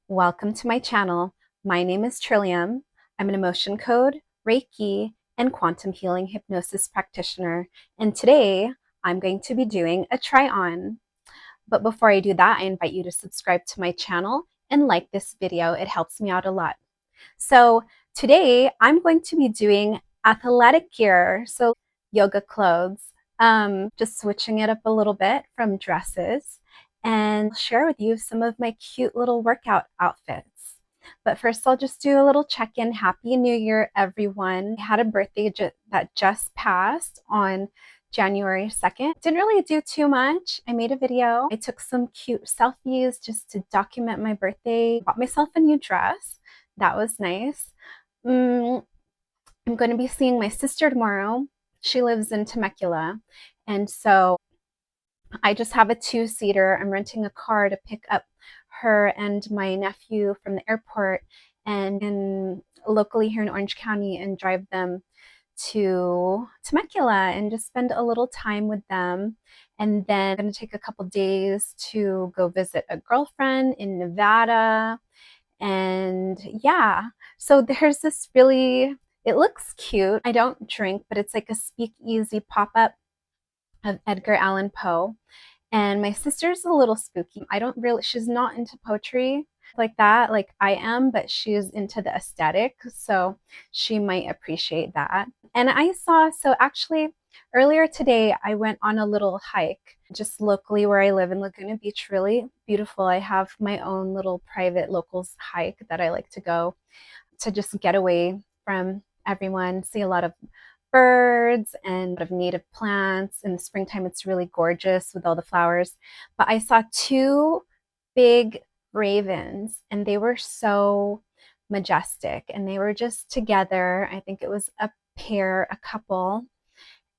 Welcome to my channel. My name is Trillium. I'm an emotion code, Reiki, and quantum healing hypnosis practitioner. And today I'm going to be doing a try on. But before I do that, I invite you to subscribe to my channel and like this video. It helps me out a lot. So today I'm going to be doing athletic gear, so yoga clothes, just switching it up a little bit from dresses, and I'll share with you some of my cute little workout outfits. But first, I'll just do a little check-in. Happy New Year, everyone. I had a birthday that just passed on January 2nd. Didn't really do too much. I made a video. I took some cute selfies just to document my birthday. Bought myself a new dress. That was nice. I'm going to be seeing my sister tomorrow. She lives in Temecula. And so I just have a two-seater. I'm renting a car to pick up her and my nephew from the airport and locally here in Orange County and drive them to Temecula and just spend a little time with them. And then I'm going to take a couple days to go visit a girlfriend in Nevada. And yeah, so there's this really, it looks cute. I don't drink, but it's like a speakeasy pop-up of Edgar Allan Poe. And my sister's a little spooky. I don't really, she's not into poetry like that, like I am, but she's into the aesthetic. So she might appreciate that. And I saw, so actually earlier today, I went on a little hike just locally where I live in Laguna Beach. Really beautiful. I have my own little private locals hike that I like to go to just get away from everyone, see a lot of birds and a lot of native plants. In the springtime, it's really gorgeous with all the flowers. But I saw two big ravens, and they were so majestic, and they were just together. I think it was a pair, a couple,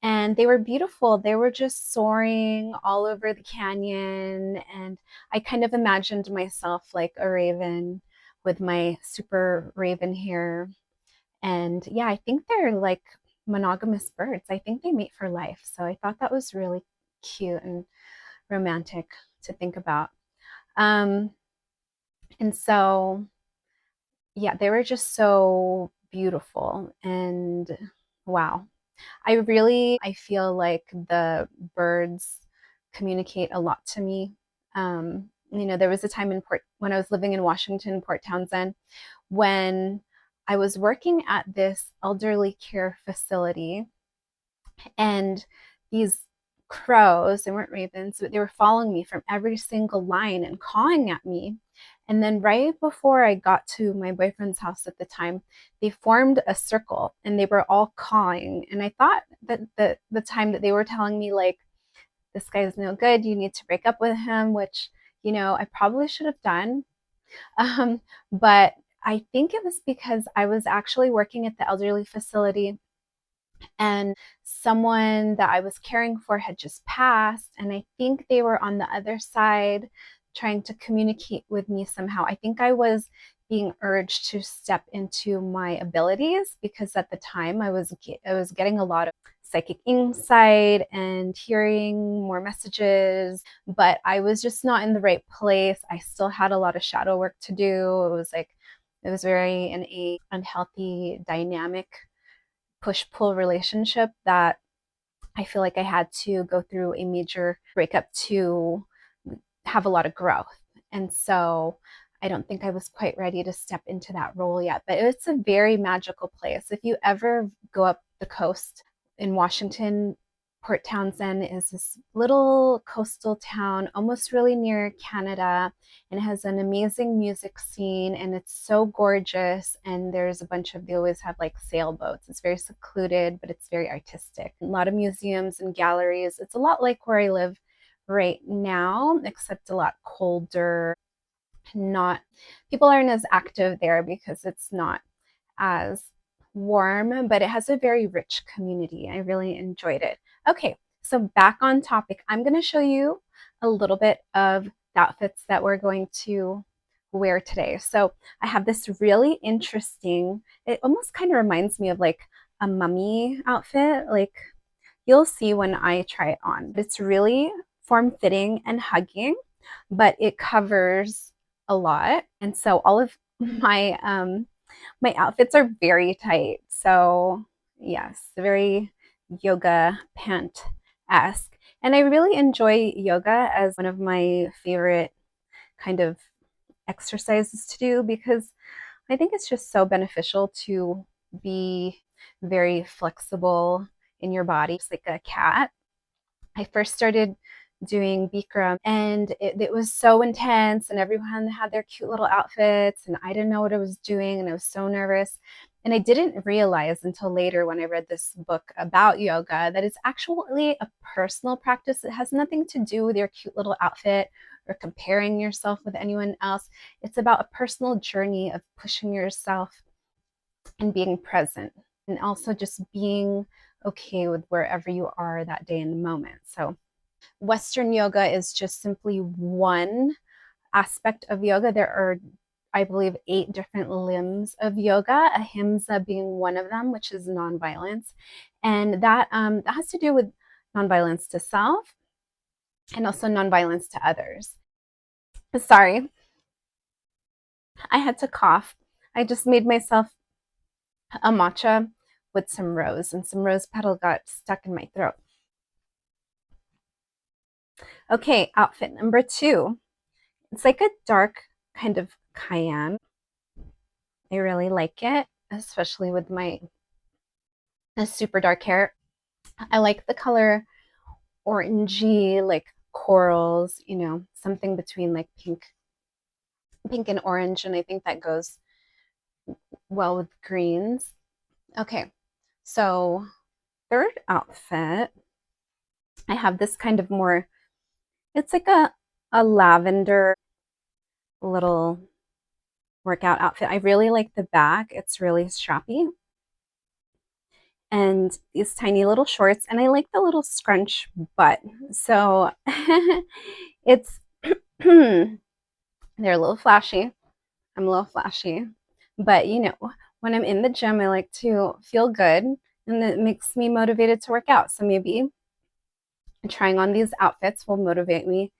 and they were beautiful. They were just soaring all over the canyon, and I kind of imagined myself like a raven with my super raven hair. And yeah, I think they're like monogamous birds. I think they mate for life. So I thought that was really cute and romantic to think about. Um, and so, yeah, they were just so beautiful. And wow, I feel like the birds communicate a lot to me. There was a time when I was living in Washington, Port Townsend, when I was working at this elderly care facility, and these crows, they weren't ravens, but they were following me from every single line and cawing at me. And then right before I got to my boyfriend's house at the time, they formed a circle and they were all cawing. And I thought that the time that they were telling me, like, this guy's no good, you need to break up with him, which, I probably should have done. But I think it was because I was actually working at the elderly facility, and someone that I was caring for had just passed, and I think they were on the other side trying to communicate with me somehow. I think I was being urged to step into my abilities because at the time I was getting a lot of psychic insight and hearing more messages, but I was just not in the right place. I still had a lot of shadow work to do. It was very in a unhealthy dynamic push-pull relationship that I feel like I had to go through a major breakup to have a lot of growth. And so I don't think I was quite ready to step into that role yet, but it's a very magical place. If you ever go up the coast in Washington, Port Townsend is this little coastal town, almost really near Canada, and it has an amazing music scene, and it's so gorgeous. And they always have like sailboats. It's very secluded, but it's very artistic. A lot of museums and galleries. It's a lot like where I live right now, except a lot colder. Not People aren't as active there because it's not as warm, but it has a very rich community. I really enjoyed it. Okay, so back on topic, I'm going to show you a little bit of the outfits that we're going to wear today. So I have this really interesting, it almost kind of reminds me of like a mummy outfit. Like, you'll see when I try it on. It's really form-fitting and hugging, but it covers a lot. And so all of my outfits are very tight. So yes, very yoga pant-esque. And I really enjoy yoga as one of my favorite kind of exercises to do because I think it's just so beneficial to be very flexible in your body, just like a cat. I first started doing Bikram and it was so intense and everyone had their cute little outfits and I didn't know what I was doing and I was so nervous. And I didn't realize until later when I read this book about yoga that it's actually a personal practice. It has nothing to do with your cute little outfit or comparing yourself with anyone else. It's about a personal journey of pushing yourself and being present and also just being okay with wherever you are that day in the moment. So Western yoga is just simply one aspect of yoga. There are, I believe, 8 different limbs of yoga, ahimsa being one of them, which is nonviolence. And that has to do with nonviolence to self and also nonviolence to others. Sorry, I had to cough. I just made myself a matcha with some rose, and some rose petal got stuck in my throat. Okay, outfit number 2. It's like a dark kind of cayenne. I really like it, especially with my super dark hair. I like the color orangey, like corals, something between like pink and orange, and I think that goes well with greens. Okay, so third outfit, I have this kind of more, it's like a lavender little workout outfit. I really like the back. It's really strappy. And these tiny little shorts, and I like the little scrunch butt. So it's they're a little flashy. I'm a little flashy, but when I'm in the gym, I like to feel good, and it makes me motivated to work out. So maybe trying on these outfits will motivate me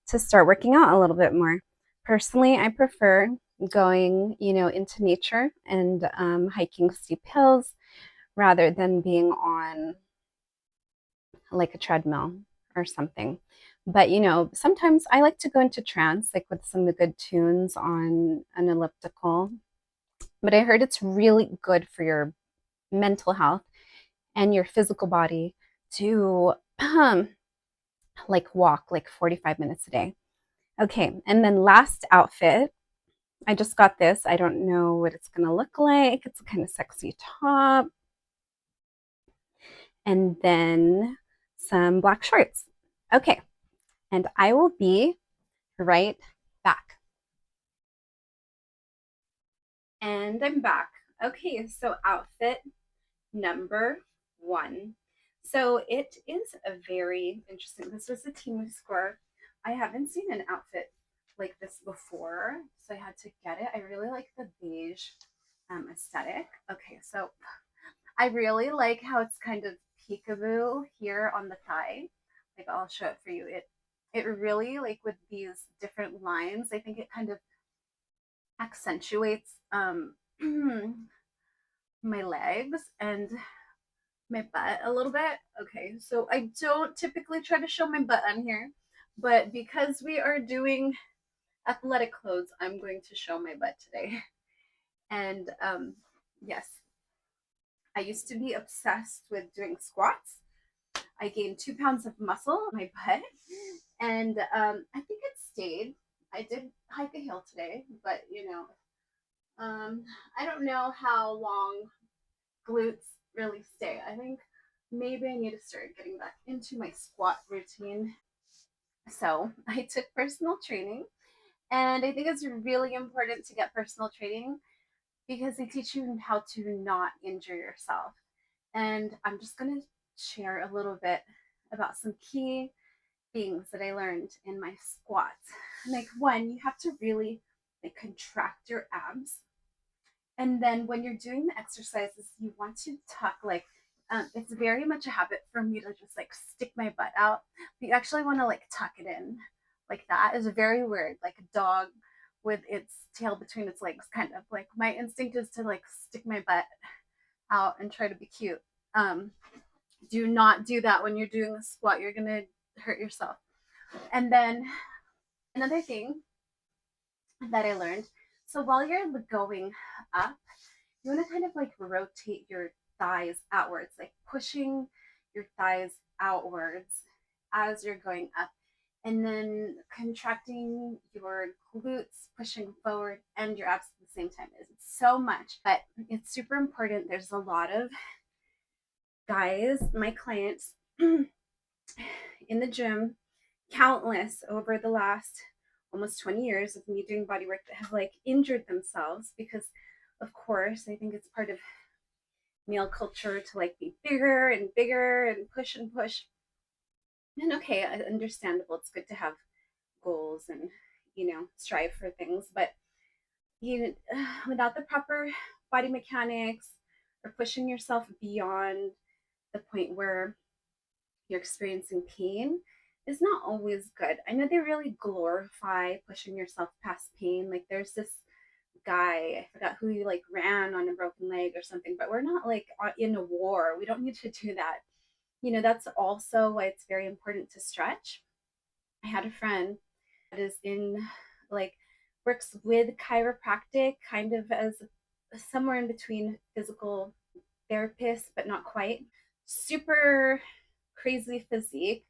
to start working out a little bit more. Personally, I prefer going, into nature and hiking steep hills rather than being on like a treadmill or something. But sometimes I like to go into trance, like with some of the good tunes on an elliptical. But I heard it's really good for your mental health and your physical body to like walk like 45 minutes a day. Okay, and then last outfit, I just got this. I don't know what it's gonna look like. It's a kind of sexy top. And then some black shorts. Okay, and I will be right back. And I'm back. Okay, so outfit number 1. So it is a very interesting, this was a Temu score. I haven't seen an outfit like this before, so I had to get it. I really like the beige aesthetic. Okay, so I really like how it's kind of peekaboo here on the thigh. Like I'll show it for you. It really, like with these different lines, I think it kind of accentuates my legs and my butt a little bit. Okay, so I don't typically try to show my butt on here, but because we are doing athletic clothes, I'm going to show my butt today. And yes, I used to be obsessed with doing squats. I gained 2 pounds of muscle in my butt, and I think it stayed. I did hike a hill today, but I don't know how long glutes really stay. I think maybe I need to start getting back into my squat routine. So I took personal training, and I think it's really important to get personal training because they teach you how to not injure yourself. And I'm just going to share a little bit about some key things that I learned in my squats. Like one, you have to really like contract your abs. And then when you're doing the exercises, you want to tuck like it's very much a habit for me to just like stick my butt out. But you actually want to like tuck it in like that. Is very weird, like a dog with its tail between its legs, kind of. Like my instinct is to like stick my butt out and try to be cute. Um, do not do that when you're doing a squat. You're gonna hurt yourself. And then another thing that I learned. So while you're going up, you want to kind of like rotate your thighs outwards, like pushing your thighs outwards as you're going up, and then contracting your glutes, pushing forward, and your abs at the same time. It's so much, but it's super important. There's a lot of guys, my clients in the gym, countless over the last almost 20 years of me doing body work that have like injured themselves because of course I think it's part of male culture to like be bigger and push. And okay, understandable. It's good to have goals and strive for things, but you without the proper body mechanics or pushing yourself beyond the point where you're experiencing pain is not always good. I know they really glorify pushing yourself past pain. Like there's this guy, I forgot who, like ran on a broken leg or something, but we're not like in a war. We don't need to do that. That's also why it's very important to stretch. I had a friend that is in like works with chiropractic, kind of as somewhere in between physical therapist, but not quite. Super crazy physique,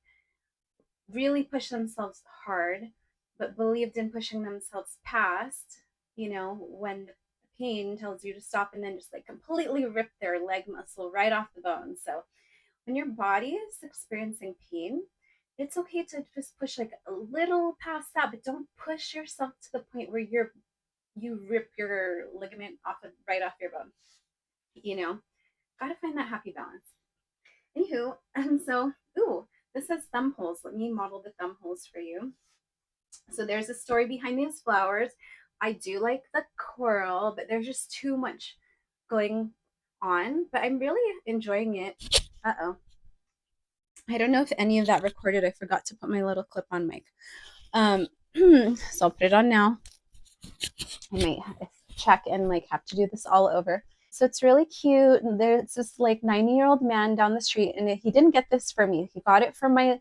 really pushed themselves hard, but believed in pushing themselves past, when the pain tells you to stop, and then just like completely rip their leg muscle right off the bone. So when your body is experiencing pain, it's okay to just push like a little past that, but don't push yourself to the point where you rip your ligament off of right off your bone. You know, gotta find that happy balance. Anywho, and so, ooh, this says thumb holes. Let me model the thumb holes for you. So there's a story behind these flowers. I do like the coral, but there's just too much going on. But I'm really enjoying it. Uh-oh. I don't know if any of that recorded. I forgot to put my little clip on mic. So I'll put it on now. I might check and like have to do this all over. So it's really cute. There's this like 90-year-old man down the street, and he didn't get this for me. He got it from my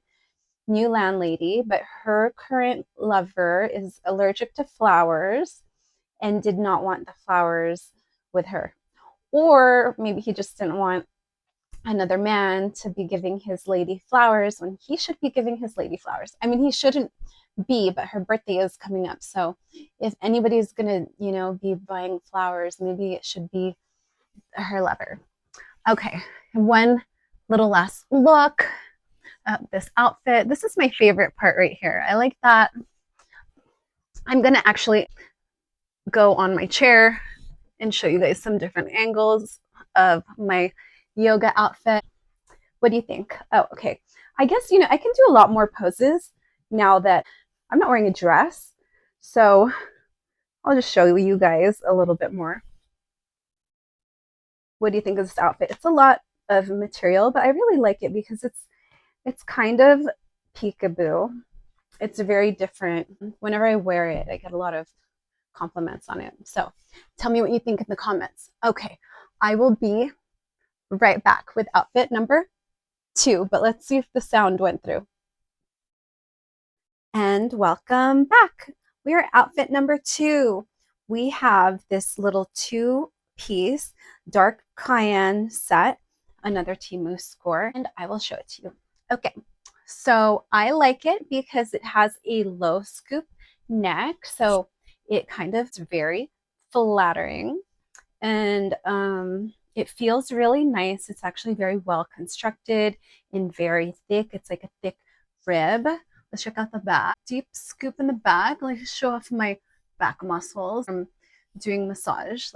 new landlady, but her current lover is allergic to flowers and did not want the flowers with her. Or maybe he just didn't want another man to be giving his lady flowers when he should be giving his lady flowers. I mean, he shouldn't be, but her birthday is coming up. So if anybody's going to, be buying flowers, maybe it should be her lover. Okay, one little last look at this outfit. This is my favorite part right here. I like that. I'm going to actually go on my chair and show you guys some different angles of my yoga outfit. What do you think? Oh, okay. I guess, I can do a lot more poses now that I'm not wearing a dress. So I'll just show you guys a little bit more. What do you think of this outfit? It's a lot of material, but I really like it because it's kind of peekaboo. It's very different. Whenever I wear it, I get a lot of compliments on it. So tell me what you think in the comments. Okay, I will be right back with outfit number 2, but let's see if the sound went through. And welcome back. We are outfit number 2. We have this little 2-piece dark cayenne set, another Temu score, and I will show it to you. Okay, so I like it because it has a low scoop neck, so it kind of is very flattering, and it feels really nice. It's actually very well constructed and very thick. It's like a thick rib. Let's check out the back. Deep scoop in the back. Let me show off my back muscles from doing massage.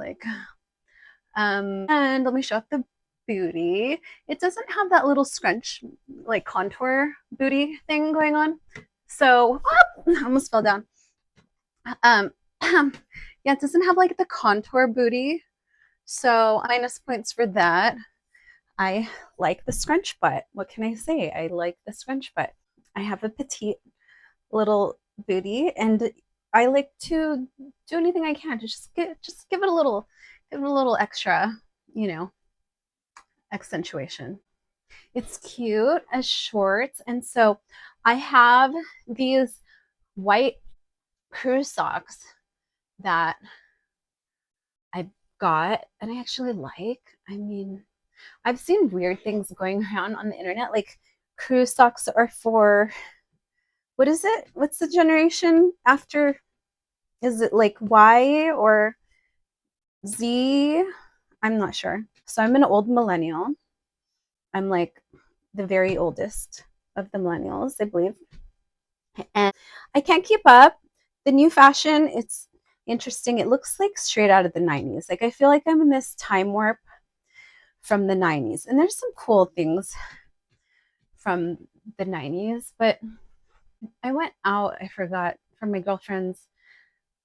And let me show off the booty. It doesn't have that little scrunch, like contour booty thing going on. So, I almost fell down. Yeah, it doesn't have like the contour booty. So minus points for that. I like the scrunch butt. What can I say? I like the scrunch butt. I have a petite little booty, and I like to do anything I can to just give it a little extra, you know, accentuation. It's cute as shorts. And so I have these white crew socks that I got and I actually like. I mean, I've seen weird things going around on the internet. Like crew socks are for what is it? What's the generation after? Is it like Y or Z? I'm not sure. So I'm an old millennial. I'm like the very oldest of the millennials, I believe. And I can't keep up. The new fashion, it's interesting. It looks like straight out of the 90s. Like I feel like I'm in this time warp from the 90s. And there's some cool things from the 90s, but I went out, I forgot, for my girlfriend's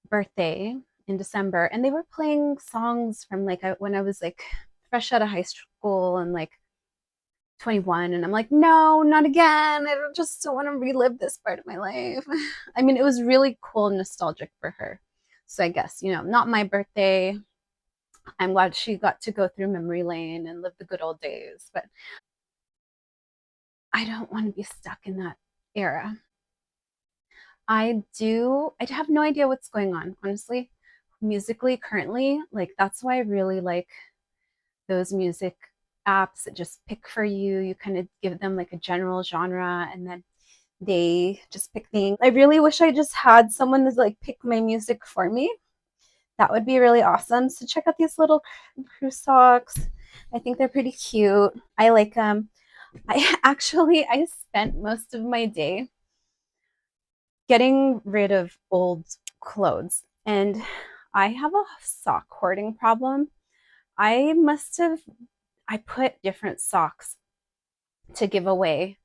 birthday in December, and they were playing songs from like when I was like fresh out of high school and like 21, and I'm like, no, not again. I just don't want to relive this part of my life. I mean, it was really cool and nostalgic for her. So I guess, not my birthday. I'm glad she got to go through memory lane and live the good old days, but I don't want to be stuck in that era. I have no idea what's going on, honestly. Musically, currently, like that's why I really like those music apps that just pick for you. You kind of give them like a general genre and then they just pick things. I really wish I just had someone to like pick my music for me. That would be really awesome. So check out these little crew socks. I think they're pretty cute. I like them. I spent most of my day getting rid of old clothes. And I have a sock hoarding problem. I must have I put different socks to give away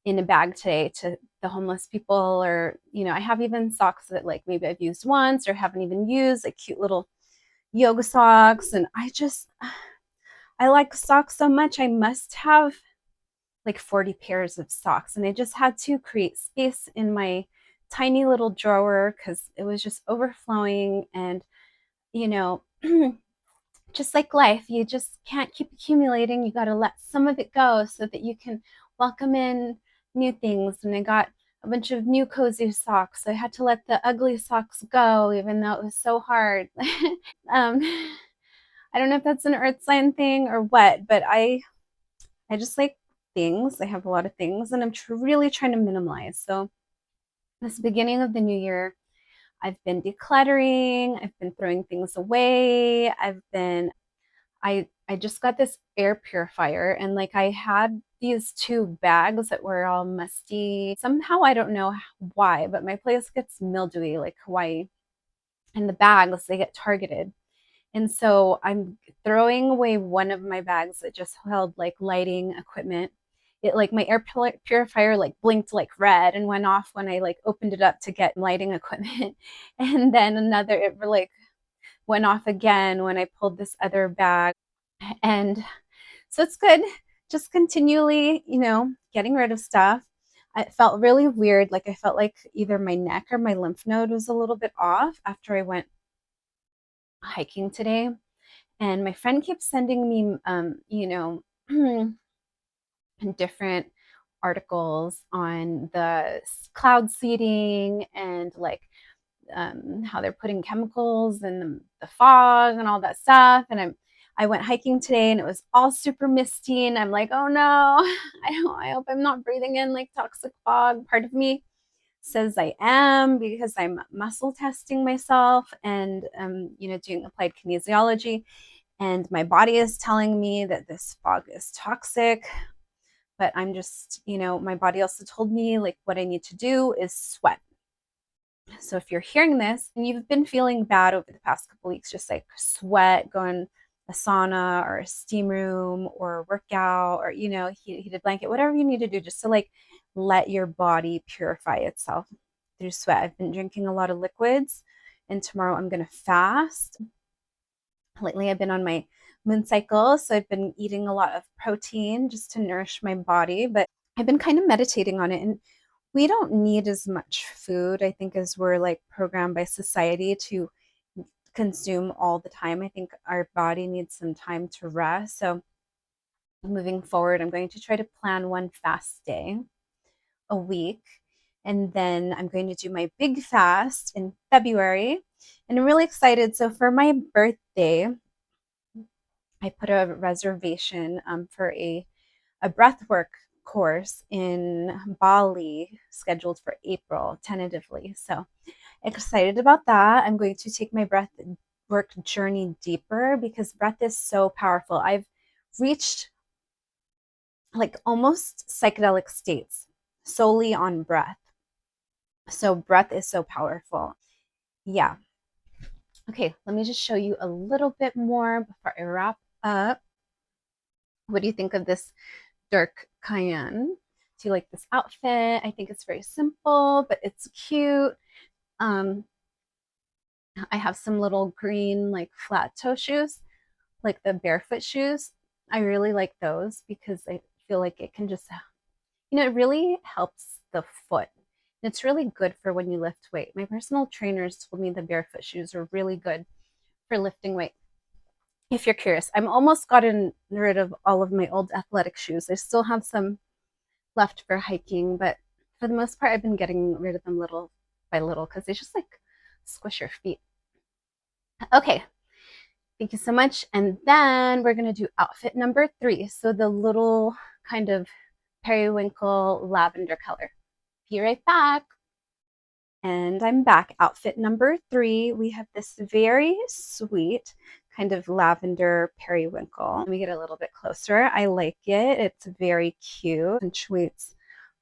in a bag today to the homeless people, or I have even socks that like maybe I've used once or haven't even used, like cute little yoga socks. And I like socks so much. I must have like 40 pairs of socks, and I just had to create space in my tiny little drawer because it was just overflowing. And you know just like life, you just can't keep accumulating. You got to let some of it go so that you can welcome in new things. And I got a bunch of new cozy socks. So I had to let the ugly socks go, even though it was so hard. um, I don't know if that's an earth sign thing or what, but I just like things. I have a lot of things, and I'm really trying to minimize. So this beginning of the new year, I've been decluttering. I've been throwing things away. I just got this air purifier, and like I had these two bags that were all musty. Somehow I don't know why, but my place gets mildewy like Hawaii, and the bags they get targeted. And so I'm throwing away one of my bags that just held like lighting equipment. It like my air purifier like blinked like red and went off when I like opened it up to get lighting equipment. And then another it like went off again when I pulled this other bag. And so it's good just continually, getting rid of stuff. It felt really weird. Like I felt like either my neck or my lymph node was a little bit off after I went hiking today. And my friend keeps sending me, different articles on the cloud seeding and like how they're putting chemicals in the fog and all that stuff. And I went hiking today and it was all super misty. And I'm like, oh no, I hope I'm not breathing in like toxic fog. Part of me says I am because I'm muscle testing myself and doing applied kinesiology. And my body is telling me that this fog is toxic. But I'm just, my body also told me like what I need to do is sweat. So if you're hearing this and you've been feeling bad over the past couple weeks, just like sweat, go in a sauna or a steam room or workout or heated blanket, whatever you need to do just to like let your body purify itself through sweat. I've been drinking a lot of liquids, and tomorrow I'm going to fast. Lately I've been on my moon cycle, so I've been eating a lot of protein just to nourish my body, but I've been kind of meditating on it. And we don't need as much food, I think, as we're like programmed by society to consume all the time. I think our body needs some time to rest. So moving forward, I'm going to try to plan one fast day a week. And then I'm going to do my big fast in February. And I'm really excited. So for my birthday, I put a reservation for a breathwork course in Bali scheduled for April tentatively. So excited about that. I'm going to take my breath work journey deeper because breath is so powerful. I've reached like almost psychedelic states solely on breath. So breath is so powerful. Yeah. Okay, let me just show you a little bit more before I wrap up. What do you think of this dark cayenne? Do you like this outfit? I think it's very simple, but it's cute. Um, I have some little green like flat toe shoes, like the barefoot shoes. I really like those because I feel like it can just, it really helps the foot. It's really good for when you lift weight. My personal trainers told me the barefoot shoes are really good for lifting weight. If you're curious, I'm almost gotten rid of all of my old athletic shoes. I still have some left for hiking, but for the most part, I've been getting rid of them little by little because they just like squish your feet. Okay, thank you so much. And then we're going to do outfit number 3. So the little kind of periwinkle lavender color. Be right back. And I'm back. Outfit number 3. We have this very sweet kind of lavender periwinkle. Let me get a little bit closer. I like it. It's very cute. Accentuates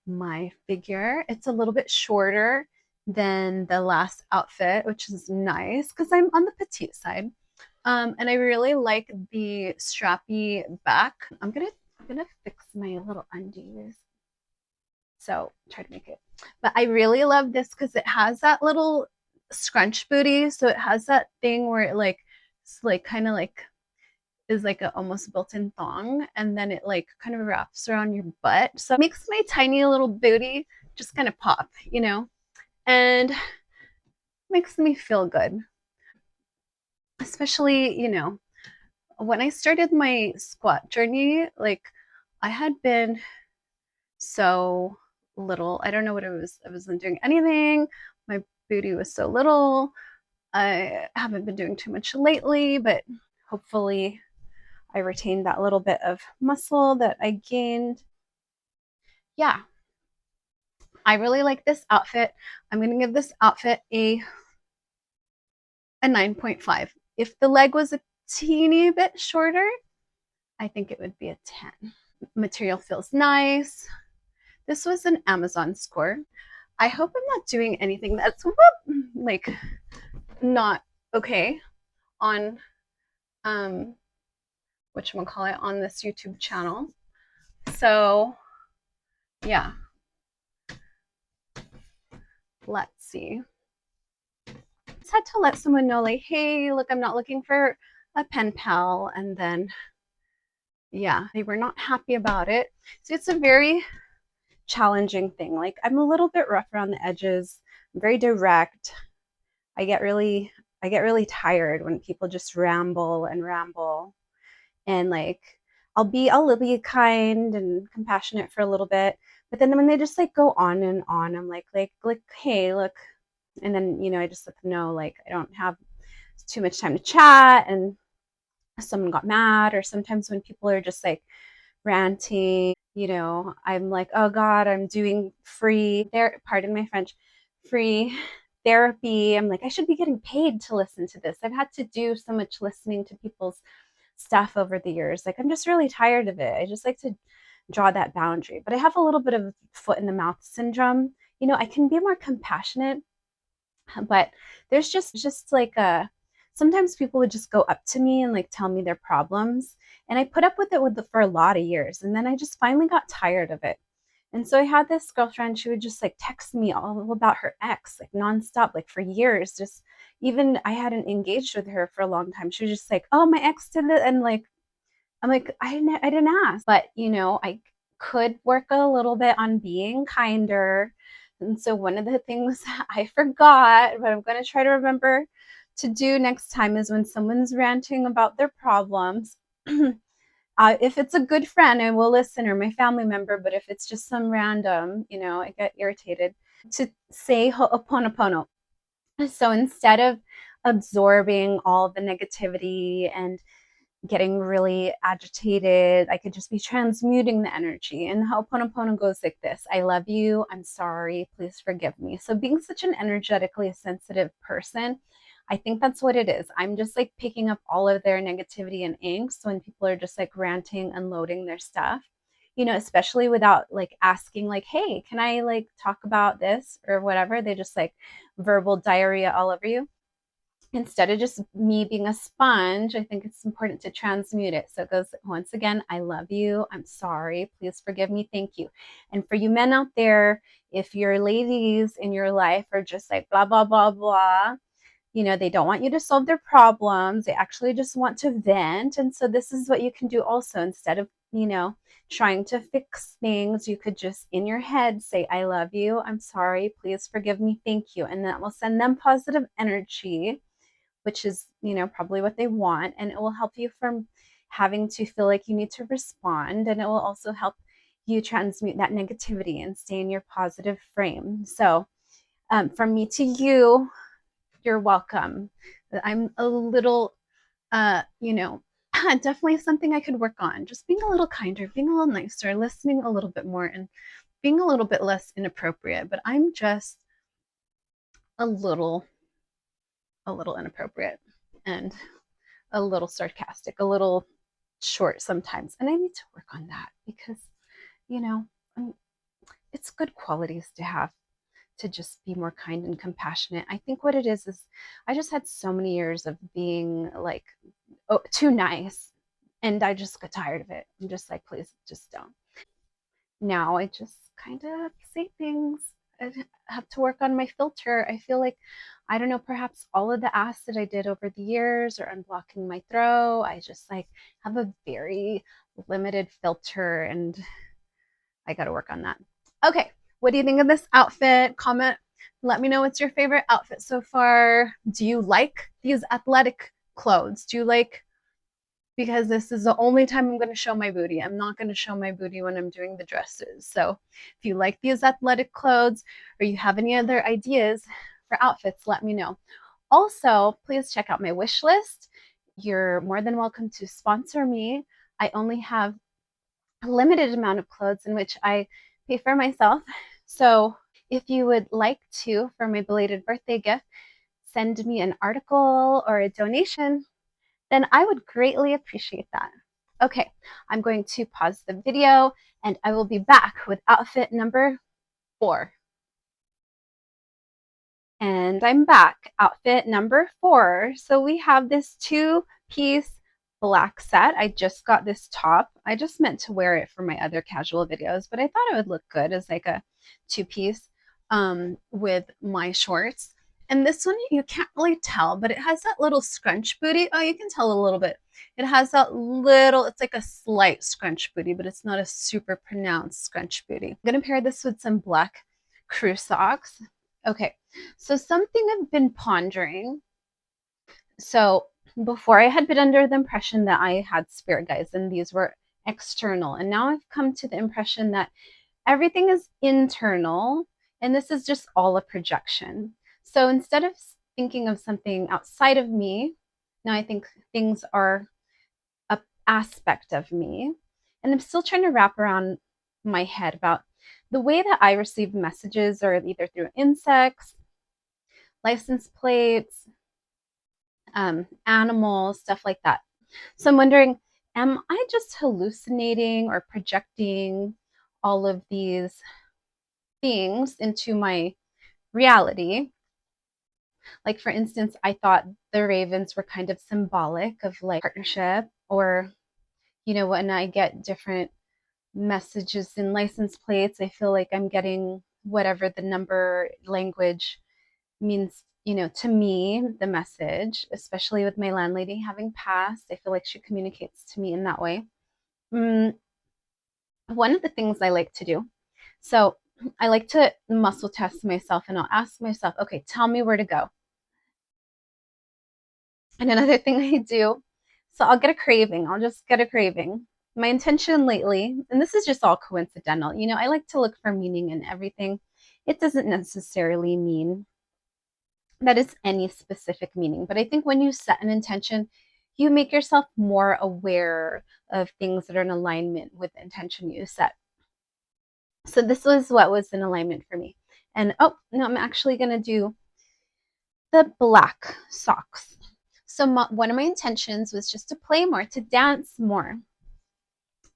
my figure. It's a little bit shorter than the last outfit, which is nice because I'm on the petite side. And I really like the strappy back. I'm gonna fix my little undies. So try to make it. But I really love this because it has that little scrunch booty. So it has that thing where it like it's like kind of like is like a almost built-in thong, and then it like kind of wraps around your butt. So it makes my tiny little booty just kind of pop, and makes me feel good. Especially, when I started my squat journey, like I had been so little. I don't know what it was. I wasn't doing anything. My booty was so little. I haven't been doing too much lately, but hopefully I retained that little bit of muscle that I gained. Yeah, I really like this outfit. I'm going to give this outfit a 9.5. If the leg was a teeny bit shorter, I think it would be a 10. Material feels nice. This was an Amazon score. I hope I'm not doing anything that's like not okay on whatchamacallit on this YouTube channel. So yeah, let's see. Just had to let someone know, like, hey, look, I'm not looking for a pen pal. And then yeah, they were not happy about it. So it's a very challenging thing. Like I'm a little bit rough around the edges. I'm very direct. I get really tired when people just ramble and ramble. And like I'll be kind and compassionate for a little bit, but then when they just like go on and on, I'm like hey, look. And then I just let them know like I don't have too much time to chat, and someone got mad. Or sometimes when people are just like ranting, I'm like, oh god, I'm doing free there, pardon my French, free therapy. I'm like, I should be getting paid to listen to this. I've had to do so much listening to people's stuff over the years. Like I'm just really tired of it. I just like to draw that boundary. But I have a little bit of foot in the mouth syndrome. I can be more compassionate, but there's just like a sometimes people would just go up to me and like tell me their problems, and I put up with it for a lot of years, and then I just finally got tired of it. And so I had this girlfriend, she would just like text me all about her ex, like nonstop, like for years. Just even I hadn't engaged with her for a long time. She was just like, oh, my ex did it. And like, I'm like, I didn't ask. But, I could work a little bit on being kinder. And so, one of the things I forgot, but I'm going to try to remember to do next time is when someone's ranting about their problems. If it's a good friend, I will listen, or my family member, but if it's just some random, I get irritated. To say ho'oponopono. So instead of absorbing all the negativity and getting really agitated, I could just be transmuting the energy. And Ho'oponopono goes like this: I love you. I'm sorry. Please forgive me. So, being such an energetically sensitive person, I think that's what it is. I'm just like picking up all of their negativity and angst when people are just like ranting, unloading their stuff. Especially without like asking, like, hey, can I like talk about this or whatever? They just like verbal diarrhea all over you. Instead of just me being a sponge, I think it's important to transmute it. So it goes once again: I love you. I'm sorry. Please forgive me. Thank you. And for you men out there, if your ladies in your life are just like blah, blah, blah, blah, they don't want you to solve their problems. They actually just want to vent. And so this is what you can do also. Instead of, trying to fix things, you could just in your head say, I love you. I'm sorry. Please forgive me. Thank you. And that will send them positive energy, which is, probably what they want. And it will help you from having to feel like you need to respond. And it will also help you transmute that negativity and stay in your positive frame. So, from me to you, you're welcome. I'm a little, definitely something I could work on. Just being a little kinder, being a little nicer, listening a little bit more, and being a little bit less inappropriate. But I'm just a little, inappropriate and a little sarcastic, a little short sometimes. And I need to work on that because, you know, it's good qualities to have, to just be more kind and compassionate. I think what it is I just had so many years of being like, too nice. And I just got tired of it. I'm just like, please just don't. Now I just kind of say things. I have to work on my filter. I feel like, I don't know, perhaps all of the acid I did over the years or unblocking my throat, I just like have a very limited filter, and I got to work on that. Okay, what do you think of this outfit? Comment, let me know what's your favorite outfit so far. Do you like these athletic clothes? Do you like, because this is the only time I'm going to show my booty. I'm not going to show my booty when I'm doing the dresses. So if you like these athletic clothes or you have any other ideas for outfits, let me know. Also, please check out my wish list. You're more than welcome to sponsor me. I only have a limited amount of clothes in which I pay for myself. So if you would like to, for my belated birthday gift, send me an article or a donation, then I would greatly appreciate that. Okay, I'm going to pause the video and I will be back with outfit number 4. And I'm back. Outfit number 4. So we have this 2-piece black set. I just got this top. I just meant to wear it for my other casual videos, but I thought it would look good as like a 2-piece with my shorts. And this one, you can't really tell, but it has that little scrunch booty. Oh, you can tell a little bit. It has that little, it's like a slight scrunch booty, but it's not a super pronounced scrunch booty. I'm going to pair this with some black crew socks. Okay, so something I've been pondering. So before, I had been under the impression that I had spirit guides and these were external. And now I've come to the impression that everything is internal and this is just all a projection. So instead of thinking of something outside of me, now I think things are an aspect of me. And I'm still trying to wrap around my head about the way that I receive messages, or either through insects, license plates, animals, stuff like that. So I'm wondering, am I just hallucinating or projecting all of these things into my reality? Like, for instance, I thought the ravens were kind of symbolic of like partnership, or, when I get different messages in license plates, I feel like I'm getting whatever the number language means, to me, the message, especially with my landlady having passed. I feel like she communicates to me in that way. One of the things I like to do, so I like to muscle test myself and I'll ask myself, okay, tell me where to go. And another thing I do, so I'll get a craving. I'll just get a craving. My intention lately, and this is just all coincidental, I like to look for meaning in everything. It doesn't necessarily mean that it's any specific meaning, but I think when you set an intention, you make yourself more aware of things that are in alignment with the intention you set. So this was what was in alignment for me. And oh, no, I'm actually going to do the black socks. So one of my intentions was just to play more, to dance more.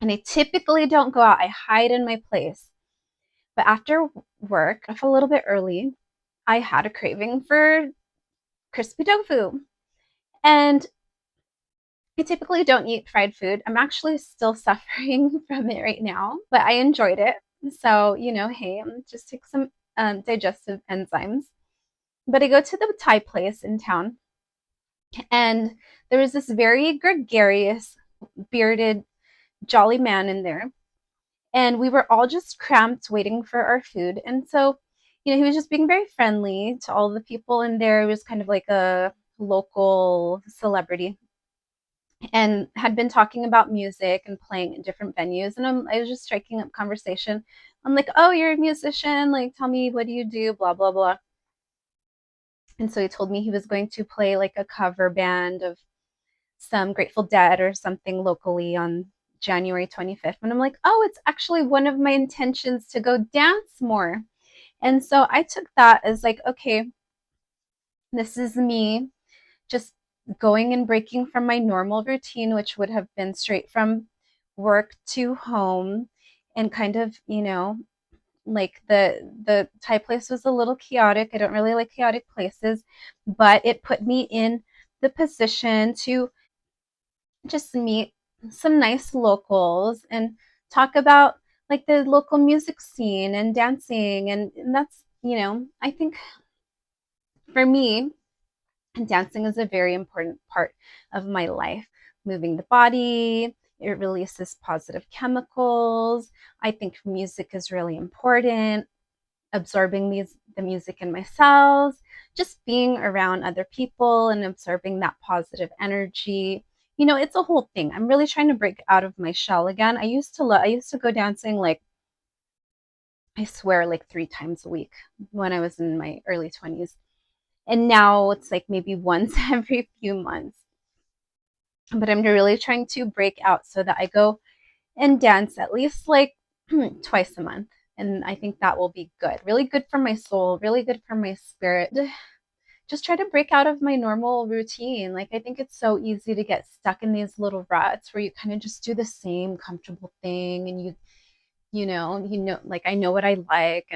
And I typically don't go out. I hide in my place. But after work, if a little bit early, I had a craving for crispy tofu. And I typically don't eat fried food. I'm actually still suffering from it right now, but I enjoyed it. So, hey, just take some digestive enzymes. But I go to the Thai place in town, and there was this very gregarious, bearded, jolly man in there. And we were all just cramped waiting for our food. And so, he was just being very friendly to all the people in there. It was kind of like a local celebrity and had been talking about music and playing in different venues. And I was just striking up conversation. I'm like, oh, you're a musician. Like, tell me, what do you do? Blah, blah, blah. And so he told me he was going to play like a cover band of some Grateful Dead or something locally on January 25th. And I'm like, oh, it's actually one of my intentions to go dance more. And so I took that as like, okay, this is me just going and breaking from my normal routine, which would have been straight from work to home and kind of, like the Thai place was a little chaotic. I don't really like chaotic places, but it put me in the position to just meet some nice locals and talk about like the local music scene and dancing and that's, I think for me, dancing is a very important part of my life. Moving the body, it releases positive chemicals. I think music is really important. Absorbing the music in my cells, just being around other people and absorbing that positive energy. It's a whole thing. I'm really trying to break out of my shell again. I used to go dancing like I swear like 3 times a week when I was in my early 20s. And now it's like maybe once every few months. But I'm really trying to break out so that I go and dance at least like twice a month. And I think that will be good. Really good for my soul, really good for my spirit. Just try to break out of my normal routine. Like, I think it's so easy to get stuck in these little ruts where you kind of just do the same comfortable thing and like I know what I like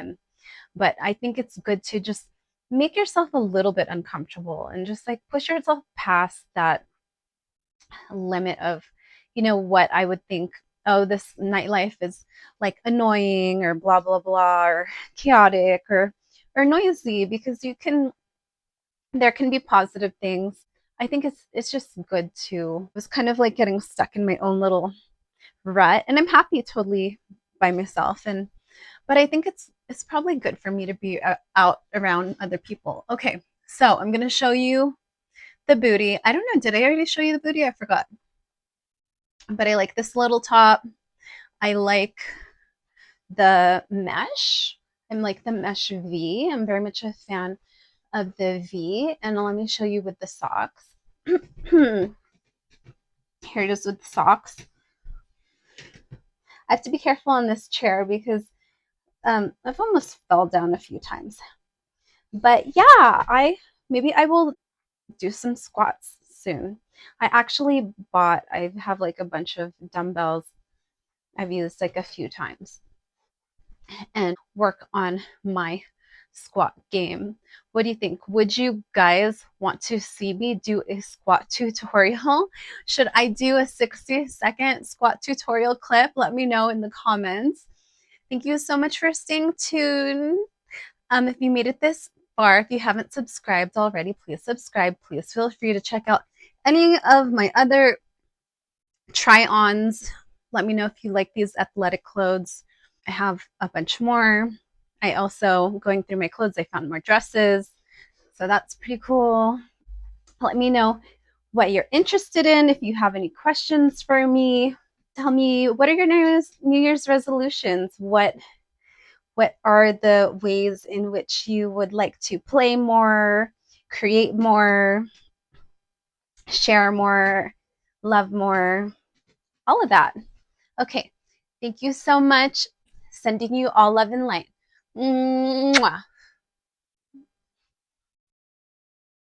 but I think it's good to just make yourself a little bit uncomfortable and just like push yourself past that limit of, what I would think, oh, this nightlife is like annoying or blah, blah, blah, or chaotic or noisy because there can be positive things. I think it's just good to, it was kind of like getting stuck in my own little rut and I'm happy totally by myself. But I think it's probably good for me to be out around other people. Okay. So I'm going to show you the booty. I don't know. Did I already show you the booty? I forgot. But I like this little top. I like the mesh. I'm like the mesh V. I'm very much a fan of the V. And let me show you with the socks. Here it is with the socks. I have to be careful on this chair because I've almost fell down a few times. But yeah, maybe I will do some squats soon. I have like a bunch of dumbbells I've used like a few times and work on my squat game. What do you think? Would you guys want to see me do a squat tutorial? Should I do a 60-second squat tutorial clip? Let me know in the comments. Thank you so much for staying tuned. If you made it this far, if you haven't subscribed already, please subscribe. Please feel free to check out any of my other try-ons Let me know if you like these athletic clothes. I have a bunch more. I also, going through my clothes, I found more dresses. So that's pretty cool. Let me know what you're interested in. If you have any questions for me, tell me, what are your New Year's resolutions? What are the ways in which you would like to play more, create more, share more, love more, all of that. Okay. Thank you so much. Sending you all love and light. Mwah.